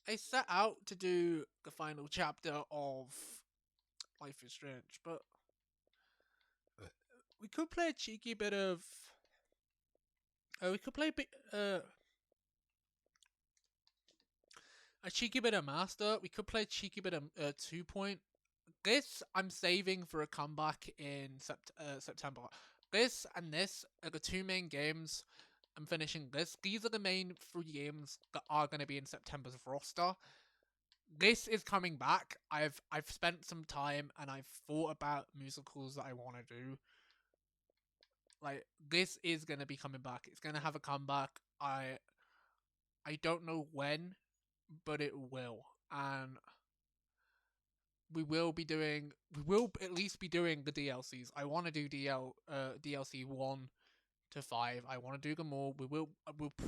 I set out to do the final chapter of Life is Strange, but we could play a cheeky bit of. We could play a cheeky bit of Master. We could play a cheeky bit of 2 Point. This I'm saving for a comeback in September. This and this are the two main games. I'm finishing this. These are the main three games that are going to be in September's roster. This is coming back. I've spent some time and I've thought about musicals that I want to do. Like this is going to be coming back. It's going to have a comeback. I don't know when, but it will. And we will at least be doing the DLCs. I want to do DLC 1 to 5. I want to do them all. We'll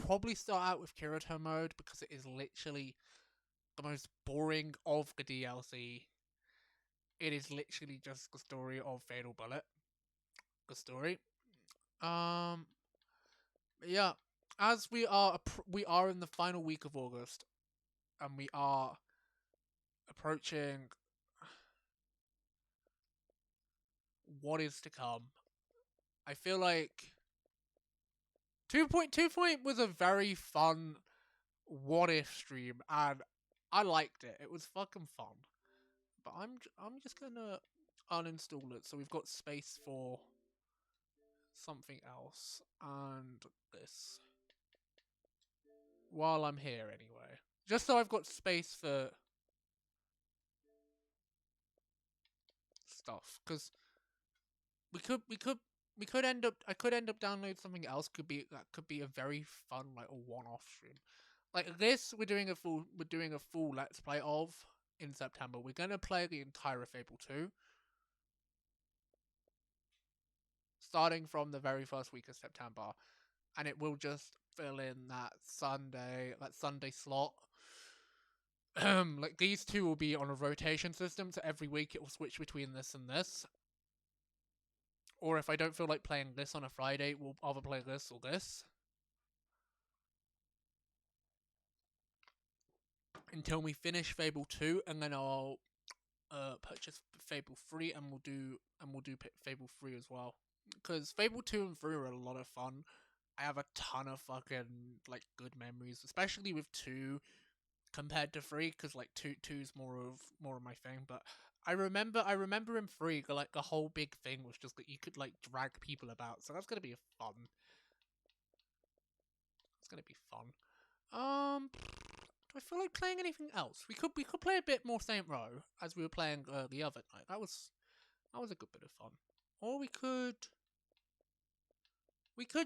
probably start out with Kirito mode because it is literally the most boring of the DLC. It is literally just the story of Fatal Bullet. The story. Um yeah, as we are in the final week of August and we are approaching what is to come. I feel like 2.2 was a very fun what if stream, and I liked it. It was fucking fun. But I'm just gonna uninstall it so we've got space for something else and this while I'm here anyway. Just so I've got space for stuff, because we could we could we could end up I could end up downloading something else. Could be a very fun like a one-off stream. Like this, we're doing a full let's play of in September. We're gonna play the entire Fable 2, starting from the very first week of September, and it will just fill in that Sunday slot. Like these two will be on a rotation system, so every week it will switch between this and this. Or if I don't feel like playing this on a Friday, we'll either play this or this. Until we finish Fable 2, and then I'll purchase Fable 3, and we'll do Fable 3 as well. Because Fable 2 and 3 are a lot of fun. I have a ton of fucking like good memories, especially with 2 compared to 3, because like two's more of my thing. But I remember in 3, like the whole big thing was just that you could like drag people about, so that's gonna be fun. It's gonna be fun. Do I feel like playing anything else? We could play a bit more Saint Row as we were playing the other night. That was a good bit of fun. Or we could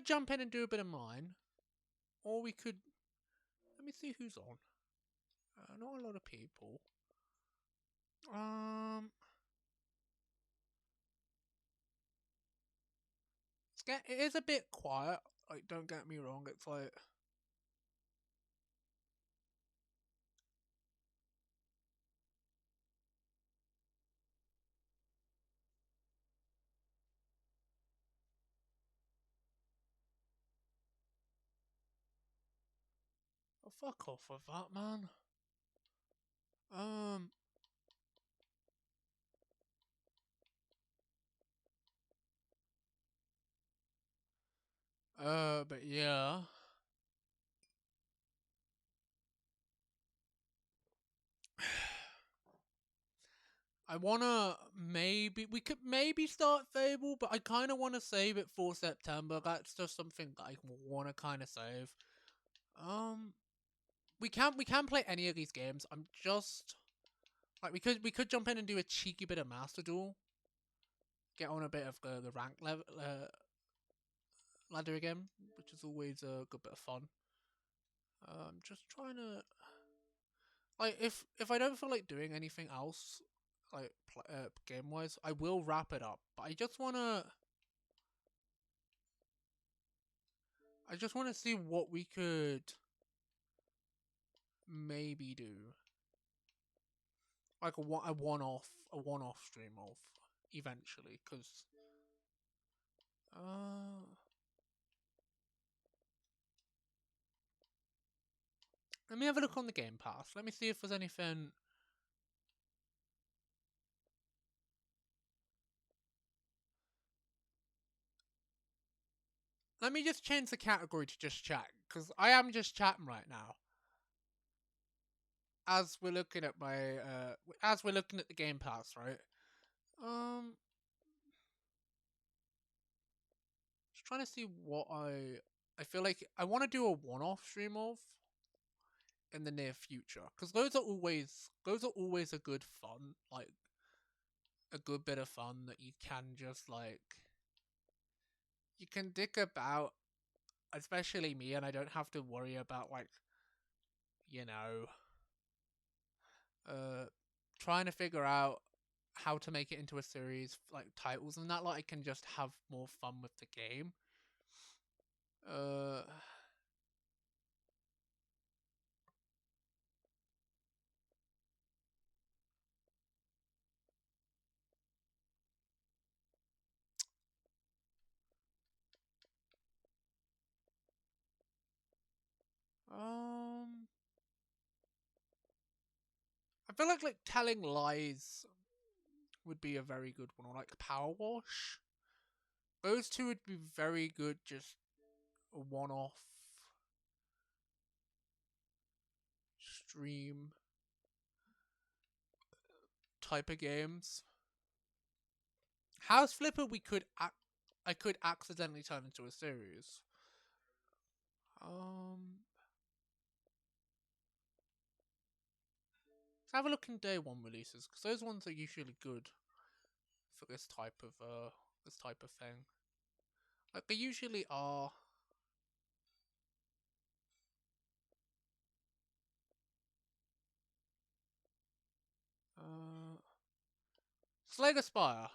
jump in and do a bit of mine, or we could let me see who's on. Not a lot of people. Um, it is a bit quiet. Like, don't get me wrong. It's like oh, fuck off with that, man. Um, but yeah. I wanna we could maybe start Fable, but I kind of want to save it for September. That's just something that I want to kind of save. Um, we can play any of these games. I'm just like we could jump in and do a cheeky bit of Master Duel. Get on a bit of the rank level ladder again, which is always a good bit of fun. I'm just trying to like if I don't feel like doing anything else, like game wise, I will wrap it up. But I just want to see what we could maybe do, like a one off stream of eventually, because uh Let me have a look on the Game Pass. Let me see if there's anything. Let me just change the category to just chat, because I am just chatting right now. As we're looking at as we're looking at the Game Pass, right? Just trying to see what I feel like I want to do a one-off stream of in the near future, because those are always a good fun, like a good bit of fun that you can just like you can dick about, especially me, and I don't have to worry about like you know uh trying to figure out how to make it into a series like titles and that. Like I can just have more fun with the game. uh um I feel like telling lies would be a very good one, or like Power Wash. Those two would be very good, just a one-off stream type of games. House Flipper, I could accidentally turn into a series. Um, let's have a look in day one releases, because those ones are usually good for this type of thing. Like they usually are. Uh, Slay the Spire.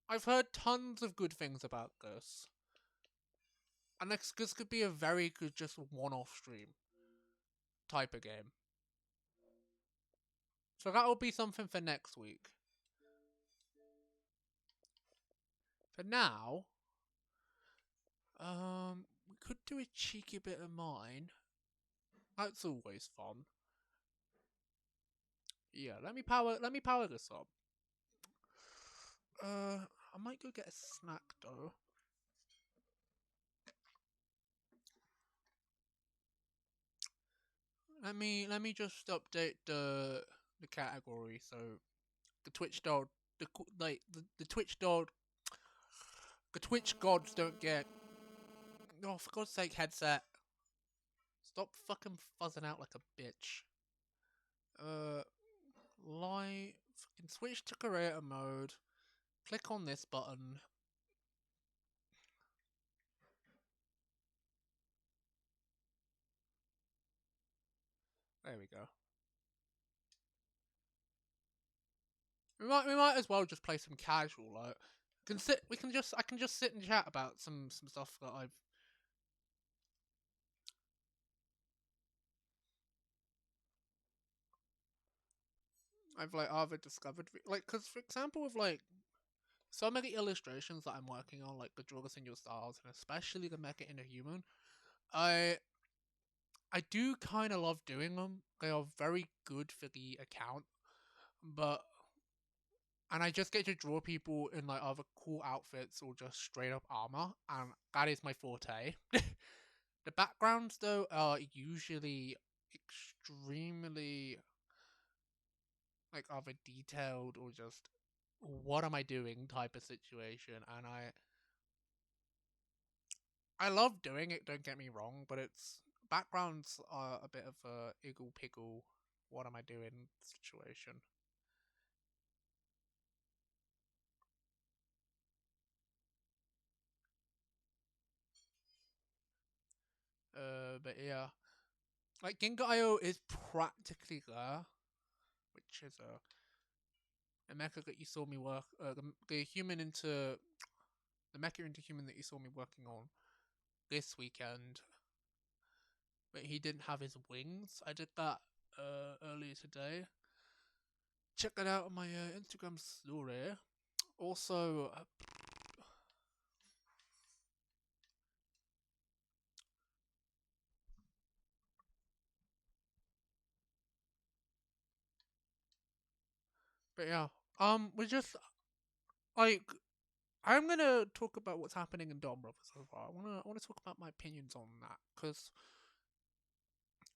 I've heard tons of good things about this, and this could be a very good just one-off stream type of game. So that will be something for next week. For now, we could do a cheeky bit of mine. That's always fun. Yeah, let me power this up. I might go get a snack though. Let me just update the category. So the Twitch dog, the Twitch dog, the Twitch gods don't get. Oh, for God's sake, headset! Stop fucking fuzzing out like a bitch. Uh, Live. Fucking switch to creator mode. Click on this button. There we go. We might as well just play some casual. Like, I can just sit and chat about some stuff that I've like either discovered, like, because for example with like some of the illustrations that I'm working on, like the Druggers in Your Stars and especially the Mecha Inner Human, I I do kind of love doing them. They are very good for the account, but and I just get to draw people in like either cool outfits or just straight up armor, and that is my forte. The backgrounds though are usually extremely like either detailed or just what am I doing type of situation, and I love doing it, don't get me wrong, but it's backgrounds are a bit of a iggle piggle what am I doing situation. But yeah, like Ginga.io is practically there, which is a mecha that you saw me work, the human into the mecha into human that you saw me working on this weekend, but he didn't have his wings. I did that earlier today. Check that out on my Instagram story. Also, But yeah, we just like I'm gonna talk about what's happening in Dom Brothers so far. I wanna talk about my opinions on that because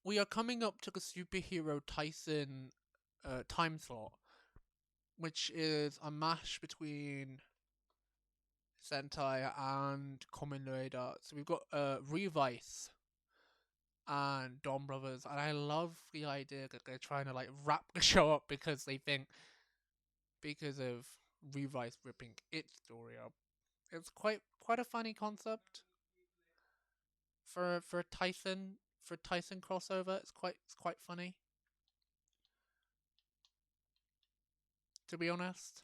we are coming up to the superhero Tyson time slot, which is a mash between Sentai and Kamen Rider. So we've got Revice and Dom Brothers, and I love the idea that they're trying to like wrap the show up because they think because of Revice ripping its story up. It's quite a funny concept for Tyson crossover. It's quite funny, to be honest.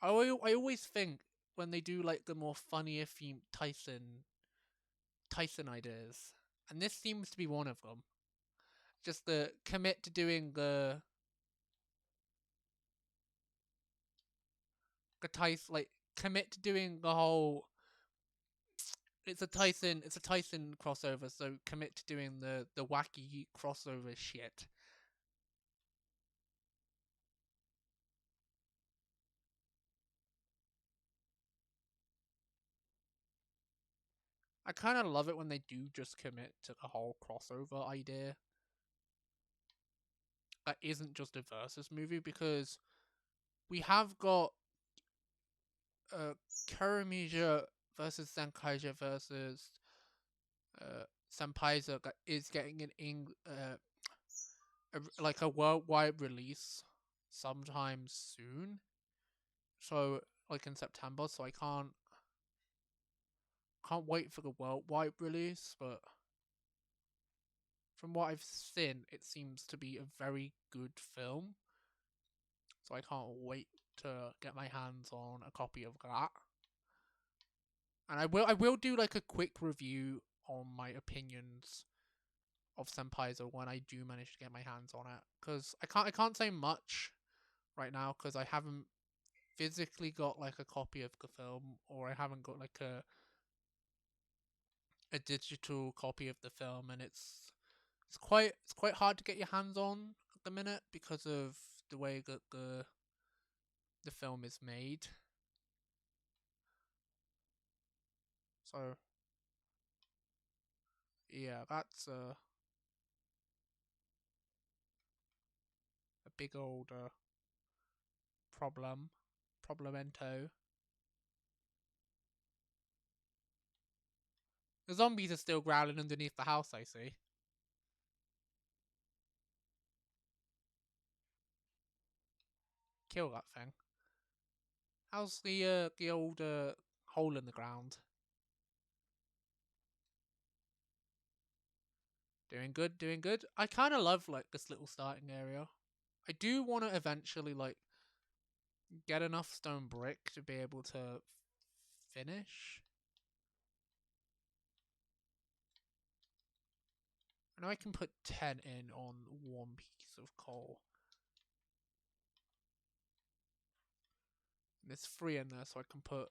I always think when they do like the more funnier themed Tyson ideas, and this seems to be one of them. Just the commit to doing the Tyson like commit to doing the whole. It's a Tyson crossover, so commit to doing the wacky crossover shit. I kind of love it when they do just commit to the whole crossover idea. That isn't just a versus movie because we have got uh Karamija versus Senkaija versus Senpaiza that is getting like a worldwide release sometime soon. So like in September, so I can't wait for the worldwide release, but from what I've seen, it seems to be a very good film. So I can't wait to get my hands on a copy of that. And I will do like a quick review on my opinions of Senpaizo when I do manage to get my hands on it. Because I can't say much right now because I haven't physically got like a copy of the film, or I haven't got like a digital copy of the film, and it's quite hard to get your hands on at the minute because of the way that the film is made. So yeah, that's a big old problem, problemento. The zombies are still growling underneath the house. I see. Kill that thing. How's the old hole in the ground? Doing good, doing good. I kind of love like this little starting area. I do want to eventually like get enough stone brick to be able to finish. I know I can put 10 in on one piece of coal. And there's 3 in there, so I can put.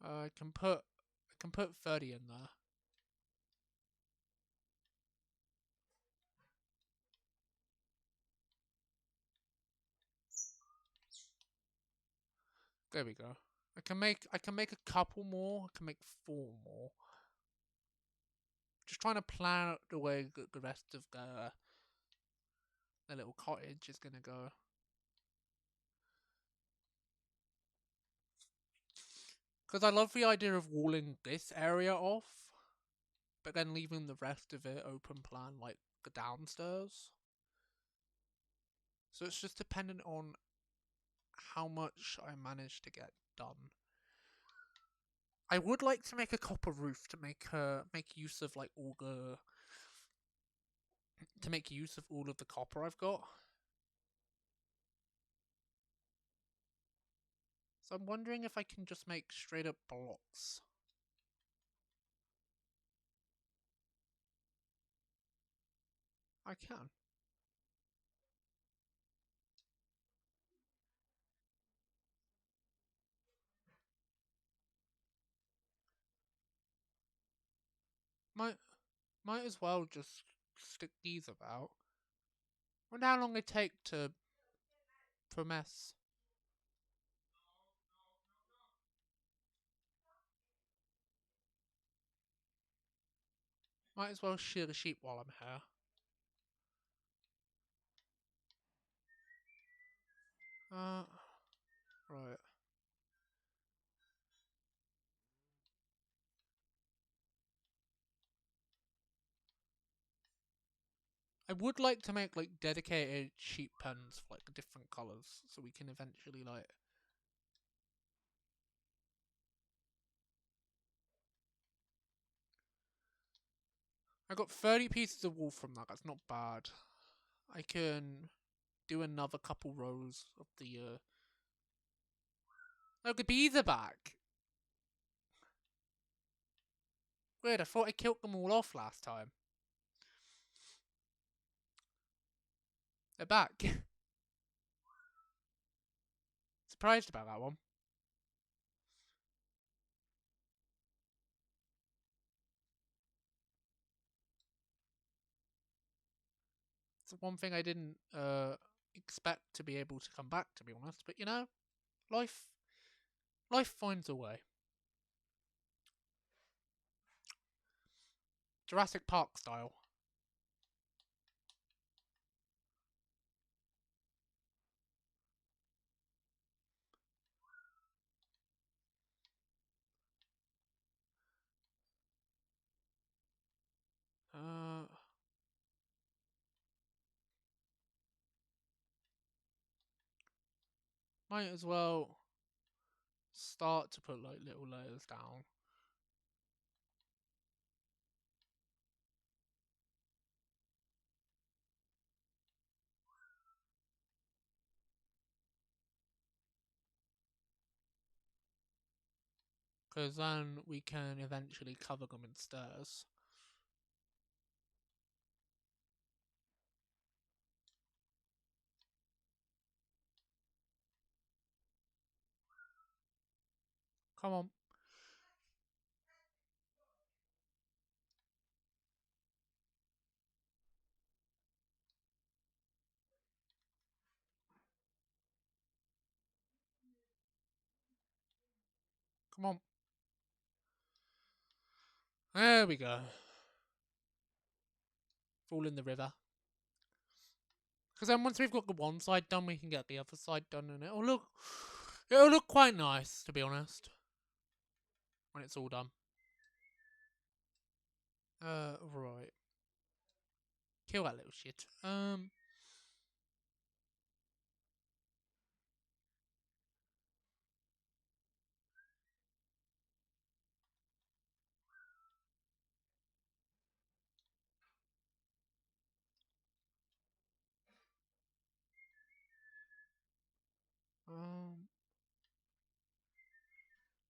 I can put 30 in there. There we go. I can make a couple more. I can make 4 more. Just trying to plan out the way the rest of the little cottage is gonna go. Because I love the idea of walling this area off, but then leaving the rest of it open plan, like the downstairs. So it's just dependent on how much I manage to get done. I would like to make a copper roof to make use of like all the to make use of all of the copper I've got. So I'm wondering if I can just make straight up blocks. I can. Might as well just stick these about. Wonder how long they take to promess. Might as well shear the sheep while I'm here. Right. I would like to make like dedicated sheep pens for like different colours, so we can eventually like. I got 30 pieces of wool from that. That's not bad. I can do another couple rows of the. Oh, the bees are back. Weird. I thought I killed them all off last time. They're back. Surprised about that one. It's one thing I didn't expect to be able to come back, to be honest. But you know, life finds a way. Jurassic Park style. Uh, might as well start to put like little layers down. Because then we can eventually cover them in stairs. Come on. Come on. There we go. Fall in the river. Because then once we've got the one side done, we can get the other side done, and it'll look quite nice, to be honest, when it's all done. Right. Kill that little shit. Um,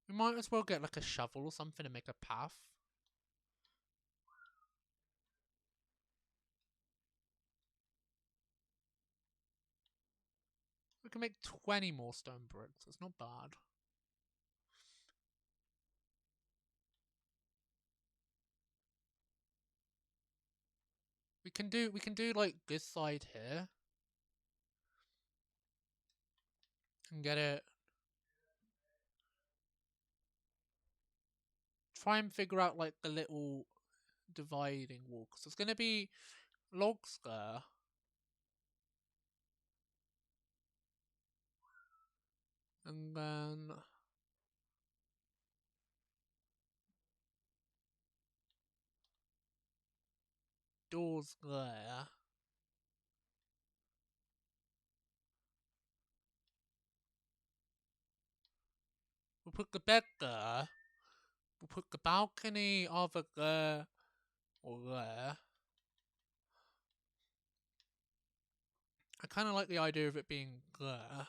we might as well get like a shovel or something to make a path. We can make 20 more stone bricks. It's not bad. We can do like this side here and get it. Try and figure out like the little dividing wall, because there's gonna be logs there. And then doors there. We'll put the bed there. We'll put the balcony either there or there. I kind of like the idea of it being there,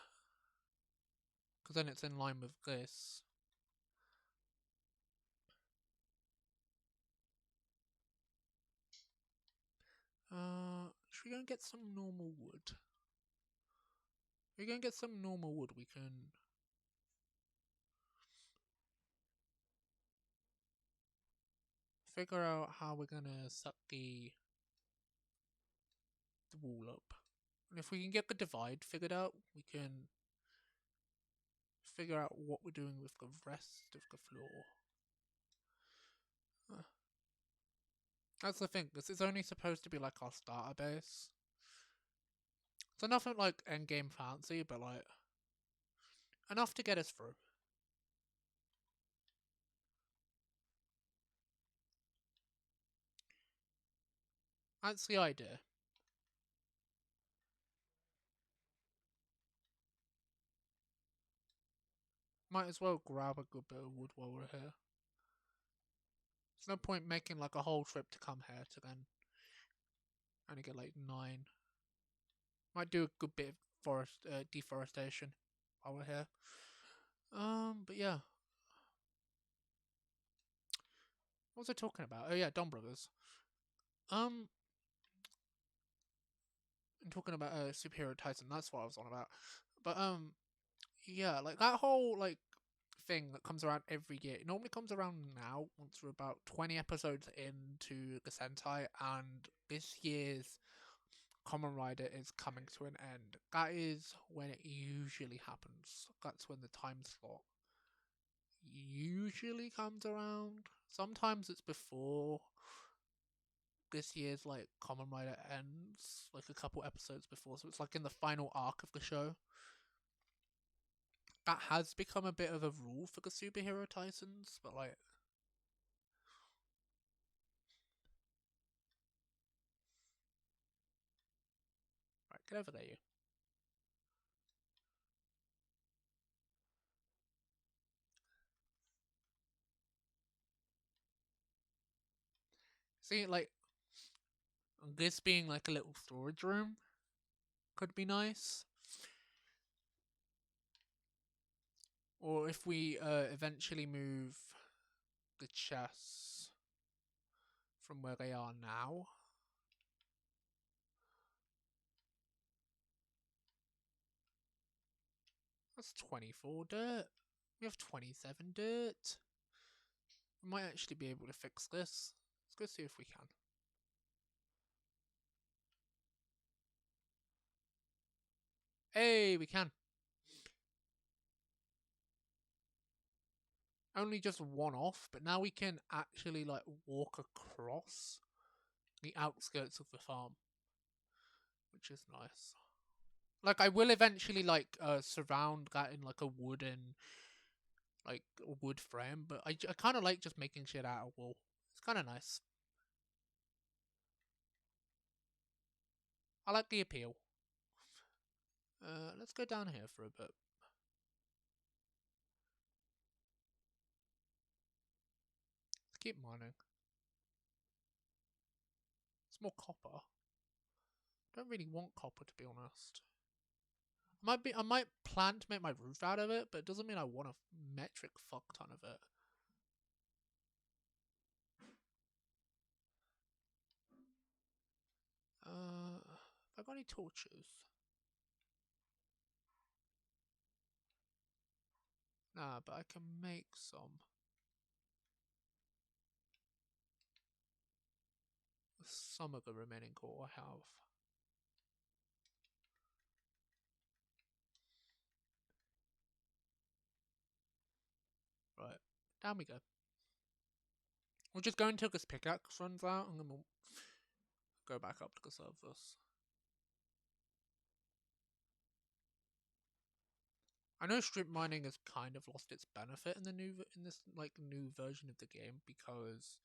because then it's in line with this. we go and get some normal wood? If we go and get some normal wood, we can figure out how we're gonna set the wall up. And if we can get the divide figured out, we can figure out what we're doing with the rest of the floor. That's the thing, this is only supposed to be like our starter base. So nothing like endgame fancy, but like enough to get us through. That's the idea. Might as well grab a good bit of wood while we're here. There's no point making like a whole trip to come here to then only get like 9. Might do a good bit of forest deforestation while we're here. But yeah. What was I talking about? Oh yeah, Don Brothers. I'm talking about Superhero Titan. That's what I was on about. But yeah, like that whole like thing that comes around every year. It normally comes around now once we're about 20 episodes into the Sentai, and this year's Kamen Rider is coming to an end. That is when it usually happens. That's when the time slot usually comes around. Sometimes it's before this year's like Kamen Rider ends, like a couple episodes before, so it's like in the final arc of the show. That has become a bit of a rule for the Superhero Titans, but like right, get over there, you. See, like, this being like a little storage room could be nice. Or if we eventually move the chests from where they are now. That's 24 dirt. We have 27 dirt. We might actually be able to fix this. Let's go see if we can. Hey, we can. Only just one off, but now we can actually like walk across the outskirts of the farm, which is nice. Like I will eventually like surround that in like a wooden like a wood frame, but I kind of like just making shit out of wool. It's kind of nice. I like the appeal. Let's go down here for a bit. Let's keep mining. It's more copper. Don't really want copper, to be honest. I might plan to make my roof out of it, but it doesn't mean I want a metric fuck ton of it. Have I got any torches? Nah, but I can make some. Some of the remaining ore I have. Right, down we go. We'll just go until this pickaxe runs out, and then we'll go back up to the surface. I know strip mining has kind of lost its benefit in this like new version of the game because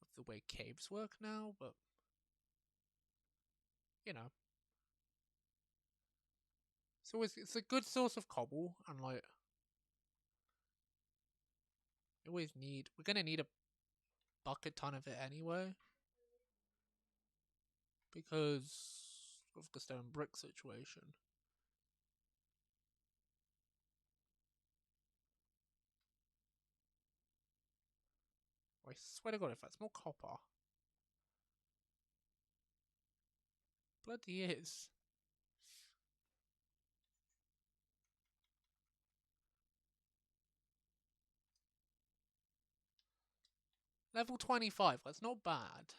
of the way caves work now, but you know, it's a good source of cobble, and like we're gonna need a bucket ton of it anyway because of the stone brick situation. I swear to God, if that's more copper. Bloody is. Level 25, that's not bad.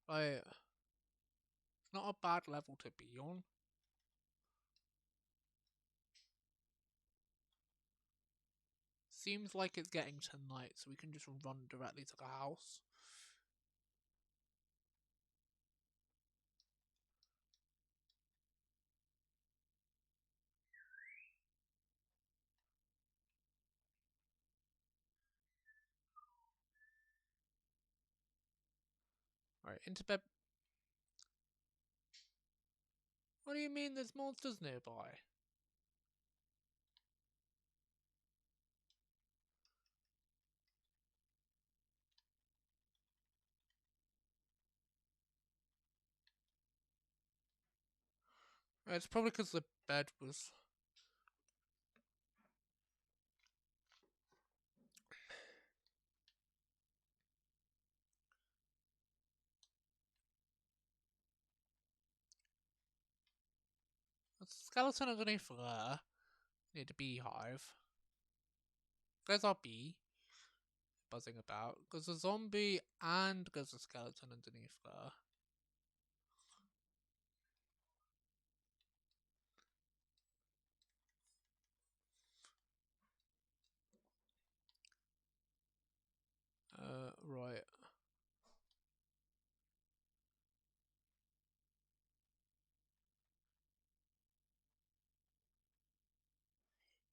Like, it's not a bad level to be on. Seems like it's getting to night, so we can just run directly to the house. Alright, into bed. What do you mean there's monsters nearby? It's probably because the bed was... There's a skeleton underneath there. Near the beehive. There's our bee. Buzzing about. There's a zombie and there's a skeleton underneath there. Right.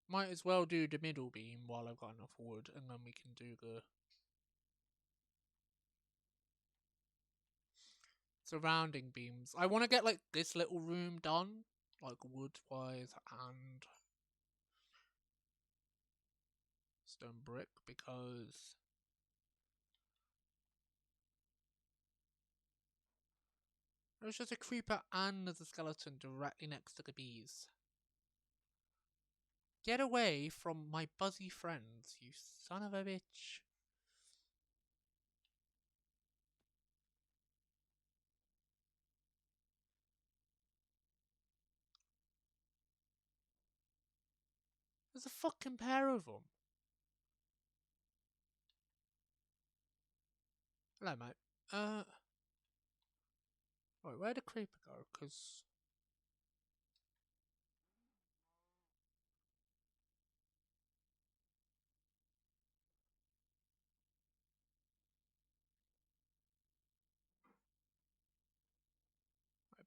Might as well do the middle beam while I've got enough wood, and then we can do the surrounding beams. I want to get like this little room done, like wood-wise and stone brick, because there's just a creeper and there's a skeleton directly next to the bees. Get away from my buzzy friends, you son of a bitch. There's a fucking pair of them. Hello, mate. Wait, where'd the creeper go? Because...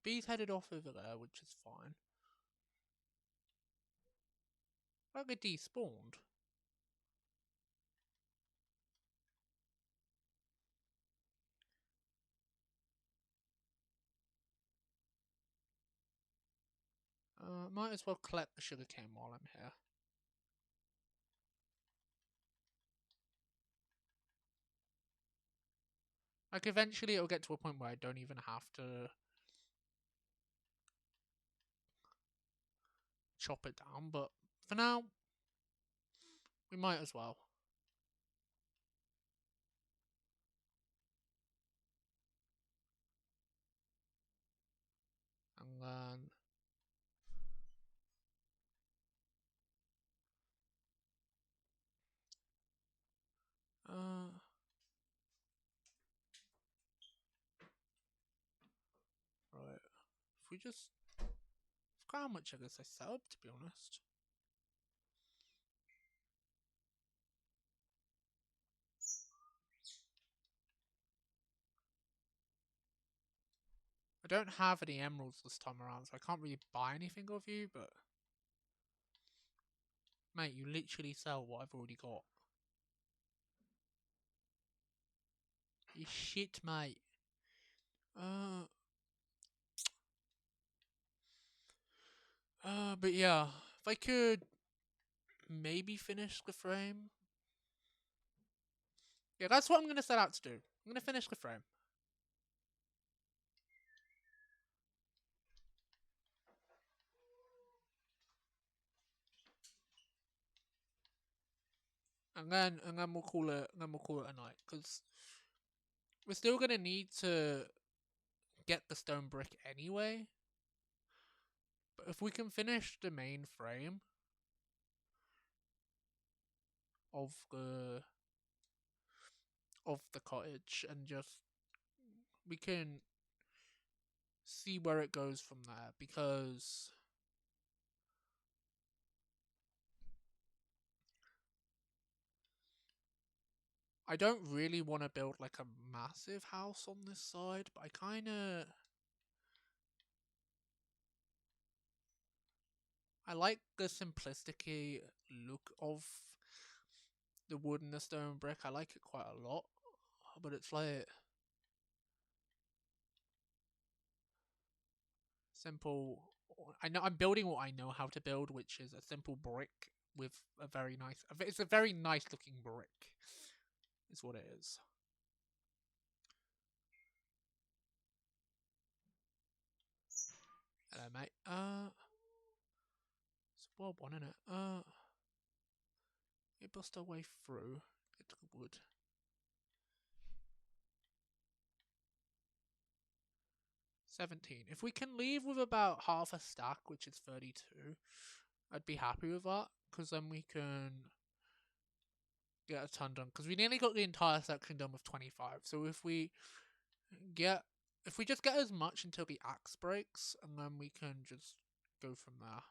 bees headed off over there, which is fine. Like they despawned. Might as well collect the sugarcane while I'm here. Like, eventually it'll get to a point where I don't even have to chop it down, but for now, we might as well. And then... right. If we just... I forgot how much I guess I set up, to be honest. I don't have any emeralds this time around, so I can't really buy anything of you, but... Mate, you literally sell what I've already got. You shit, mate. But yeah, if I could maybe finish the frame. Yeah, that's what I'm going to set out to do. I'm going to finish the frame. And then we'll call it a night, because we're still gonna need to get the stone brick anyway. But if we can finish the main frame of the cottage and just we can see where it goes from there, because I don't really want to build like a massive house on this side, but I like the simplicity look of the wood and the stone brick. I like it quite a lot, but it's like simple. I know I'm building what I know how to build, which is a simple brick with a very nice. It's a very nice looking brick. Is what it is. Hello, mate. It's Bob one, isn't it? It bust our way through. Get to the wood. 17. If we can leave with about half a stack, which is 32, I'd be happy with that, because then we can get a ton done. Because we nearly got the entire section done with 25. So get, if we just get as much until the axe breaks, and then we can just go from there.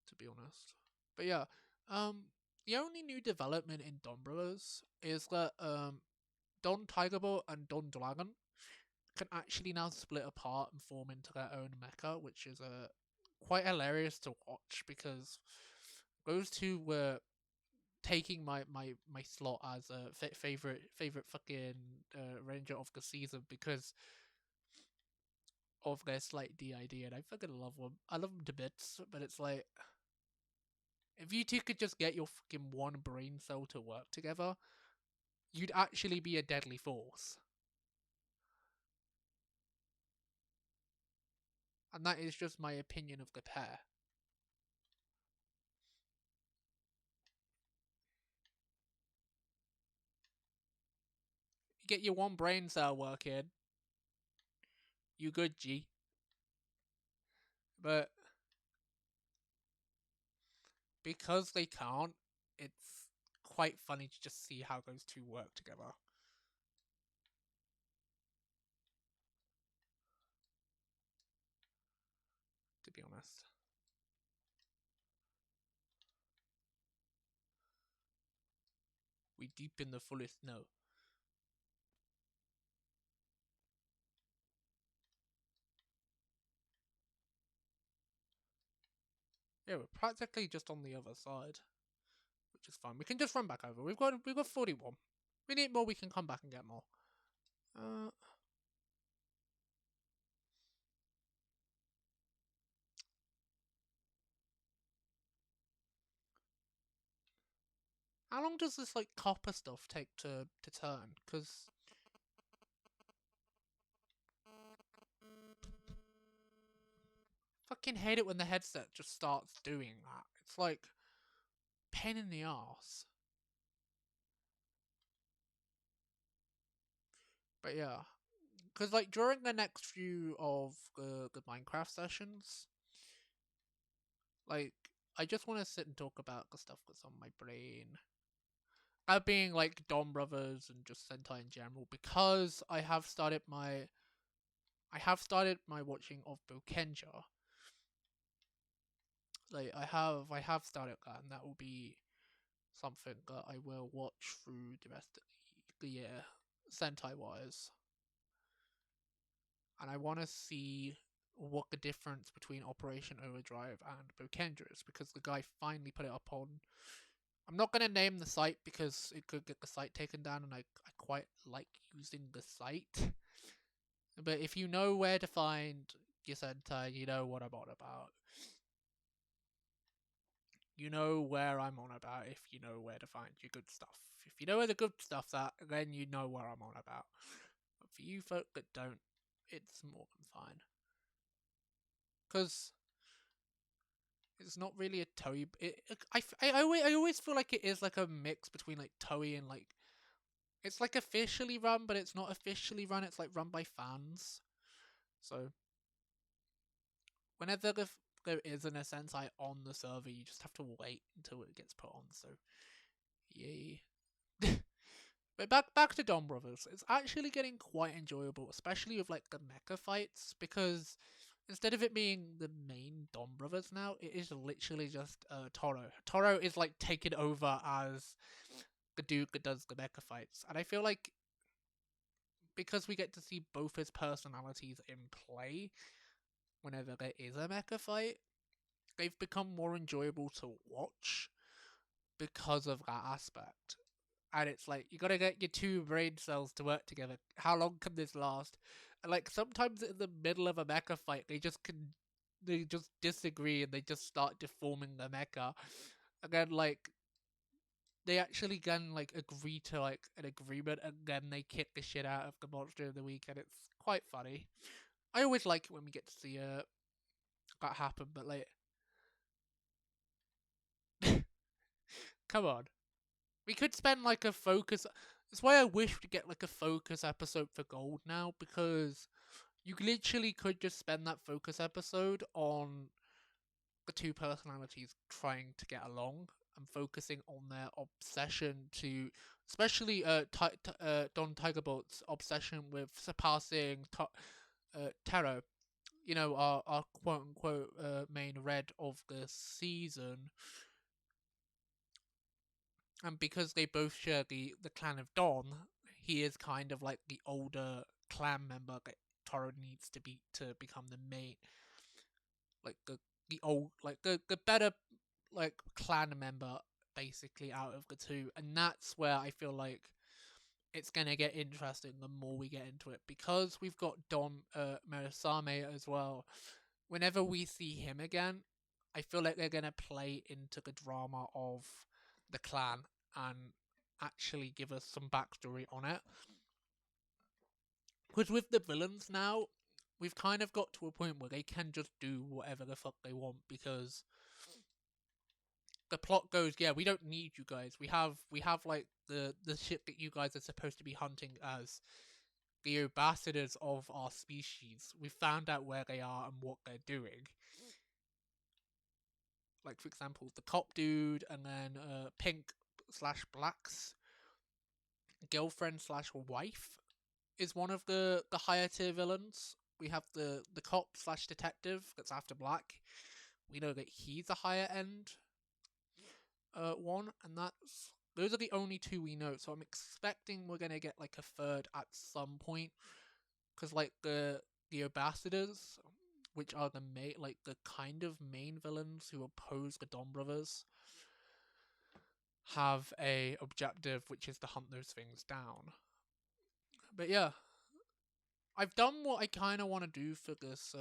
To be honest, but yeah, the only new development in Dawn Brothers is that Don Tigerbolt and Don Dragon can actually now split apart and form into their own mecha, which is quite hilarious to watch, because those two were taking my slot as a favorite fucking ranger of the season because of their slight DID, and I fucking love them. I love them to bits, but it's like, if you two could just get your fucking one brain cell to work together, you'd actually be a deadly force. And that is just my opinion of the pair. You get your one brain cell working, you good, G. But because they can't, it's quite funny to just see how those two work together. To be honest. We deep in the fullest snow. Yeah, we're practically just on the other side, which is fine. We can just run back over. We've got 41. We need more. We can come back and get more. How long does this like copper stuff take to turn? Because fucking hate it when the headset just starts doing that. It's like pain in the ass. But yeah, because like during the next few of the Minecraft sessions, like I just want to sit and talk about the stuff that's on my brain. Being like Dom Brothers and just Sentai in general, because I have started my watching of Bokenja. Like I have started that, and that will be something that I will watch through the rest of the year, Sentai wise. And I want to see what the difference between Operation Overdrive and Bokenja is, because the guy finally put it up on. I'm not going to name the site because it could get the site taken down, and I quite like using the site. But if you know where to find your Sentai, you know what I'm on about. You know where I'm on about if you know where to find your good stuff. If you know where the good stuff's at, then you know where I'm on about. But for you folk that don't, it's more than fine. Because it's not really a Toei. I always feel like it is like a mix between like Toei and like. It's like officially run, but it's not officially run. It's like run by fans. So whenever there is an Sensei on the server, you just have to wait until it gets put on. So yay. But back to Dom Brothers. It's actually getting quite enjoyable, especially with like the mecha fights, because instead of it being the main Dom Brothers now, it is literally just Toro. Toro is like taken over as the dude that does the mecha fights, and I feel like because we get to see both his personalities in play whenever there is a mecha fight, they've become more enjoyable to watch because of that aspect. And it's like you gotta get your two brain cells to work together. How long can this last? And like sometimes in the middle of a mecha fight, they just disagree and they just start deforming the mecha. And then like they actually can like agree to like an agreement, and then they kick the shit out of the monster of the week, and it's quite funny. I always like it when we get to see that happen, but like, come on, we could spend like a focus. That's why I wish to get like a focus episode for gold now, because you literally could just spend that focus episode on the two personalities trying to get along and focusing on their obsession to, especially Don Tigerbolt's obsession with surpassing Taro. You know, our quote unquote main red of the season, and because they both share the clan of Don, he is kind of like the older clan member that Toro needs to be to become the main, like the old, like the better like clan member basically out of the two, and that's where I feel like it's gonna get interesting the more we get into it, because we've got Don Merisame as well. Whenever we see him again, I feel like they're gonna play into the drama of the clan and actually give us some backstory on it. Because with the villains now, we've kind of got to a point where they can just do whatever the fuck they want, because the plot goes, yeah, we don't need you guys. We have like the shit that you guys are supposed to be hunting as the ambassadors of our species. We found out where they are and what they're doing. Like for example, the cop dude, and then Pink slash Black's girlfriend slash wife is one of the higher tier villains. We have the cop slash detective that's after Black. We know that he's a higher end one, and that's those are the only two we know. So I'm expecting we're gonna get like a third at some point, because like the ambassadors, which are the kind of main villains who oppose the Don brothers, have a objective which is to hunt those things down. But yeah, I've done what I kind of want to do for this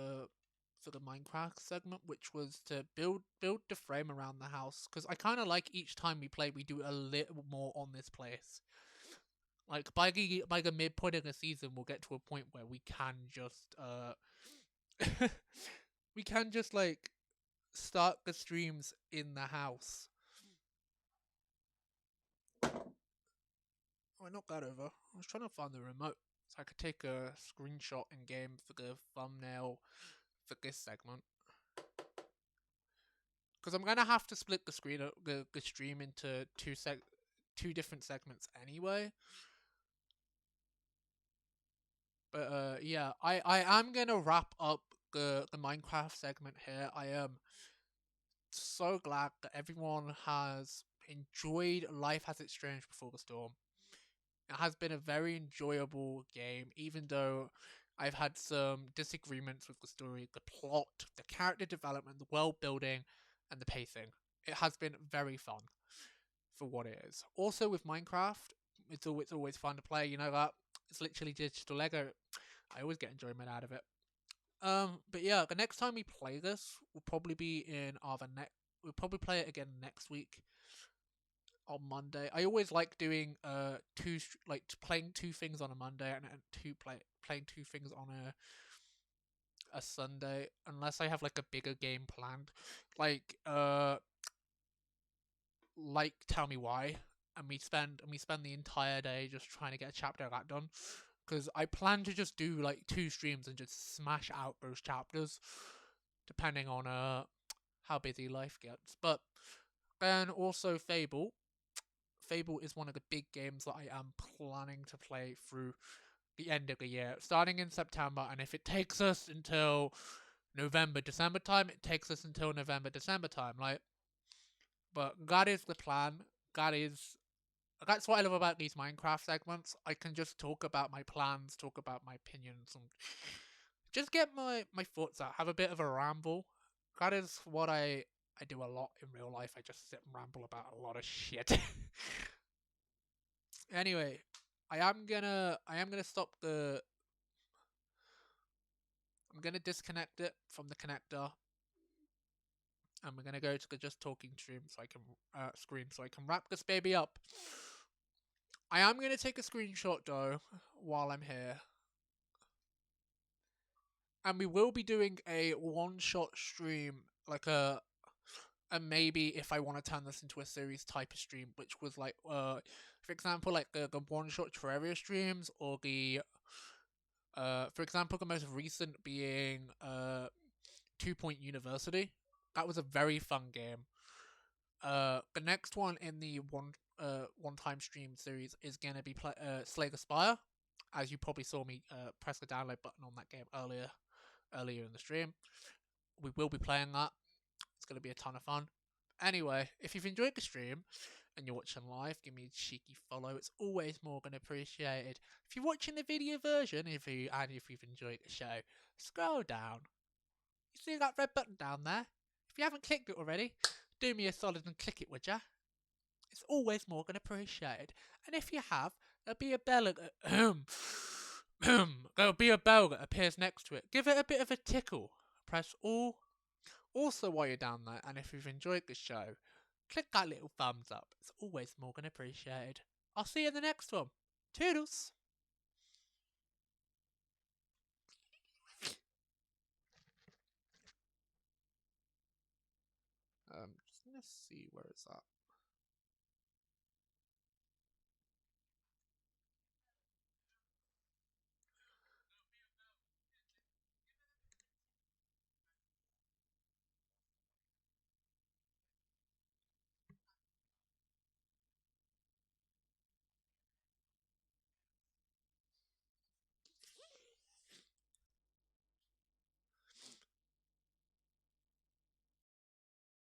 for the Minecraft segment, which was to build the frame around the house, because I kind of like each time we play, we do a little more on this place. Like by the midpoint of the season, we'll get to a point where we can just we can just like start the streams in the house. Oh, I knocked that over. I was trying to find the remote so I could take a screenshot in game for the thumbnail for this segment. Because I'm gonna have to split the the stream into two different segments anyway. But yeah, I am gonna wrap up the Minecraft segment here. I am so glad that everyone has enjoyed Life Has Its Strange Before the Storm. It has been a very enjoyable game, even though I've had some disagreements with the story, the plot, the character development, the world building, and the pacing. It has been very fun for what it is. Also with Minecraft, it's always fun to play. You know that it's literally digital Lego. I always get enjoyment out of it. But yeah, the next time we play this will probably be in either next. We'll probably play it again next week on Monday. I always like doing playing two things on a Monday and playing two things on a Sunday, unless I have like a bigger game planned. Like Tell Me Why. and we spend the entire day just trying to get a chapter of that done. Because I plan to just do like 2 streams and just smash out those chapters, depending on how busy life gets. But then also Fable. Fable is one of the big games that I am planning to play through the end of the year, starting in September. And if it takes us until November, December time, it takes us until November, December time. Like, but that is the plan. That is that's what I love about these Minecraft segments. I can just talk about my plans, talk about my opinions, and just get my thoughts out. Have a bit of a ramble. That is what I do a lot in real life. I just sit and ramble about a lot of shit. Anyway, I am gonna stop the. I'm gonna disconnect it from the connector, and we're gonna go to the just talking stream so I can screen so I can wrap this baby up. I am gonna take a screenshot though while I'm here, and we will be doing a one-shot stream, like and maybe if I want to turn this into a series type of stream, which was like for example, like the one-shot Terraria streams, or the for example, the most recent being 2 Point University. That was a very fun game. The next one in the one time stream series is gonna be Slay the Spire, as you probably saw me press the download button on that game earlier in the stream. We will be playing that. It's gonna be a ton of fun. Anyway, if you've enjoyed the stream and you're watching live, give me a cheeky follow. It's always more than appreciated. If you're watching the video version, if you've enjoyed the show, scroll down. You see that red button down there? If you haven't clicked it already, do me a solid and click it, would ya? It's always more than appreciated. And if you have, there'll be a bell. There'll be a bell that appears next to it. Give it a bit of a tickle. Press all. Also, while you're down there, and if you've enjoyed the show, click that little thumbs up. It's always more than appreciated. I'll see you in the next one. Toodles! Just gonna see where it's at.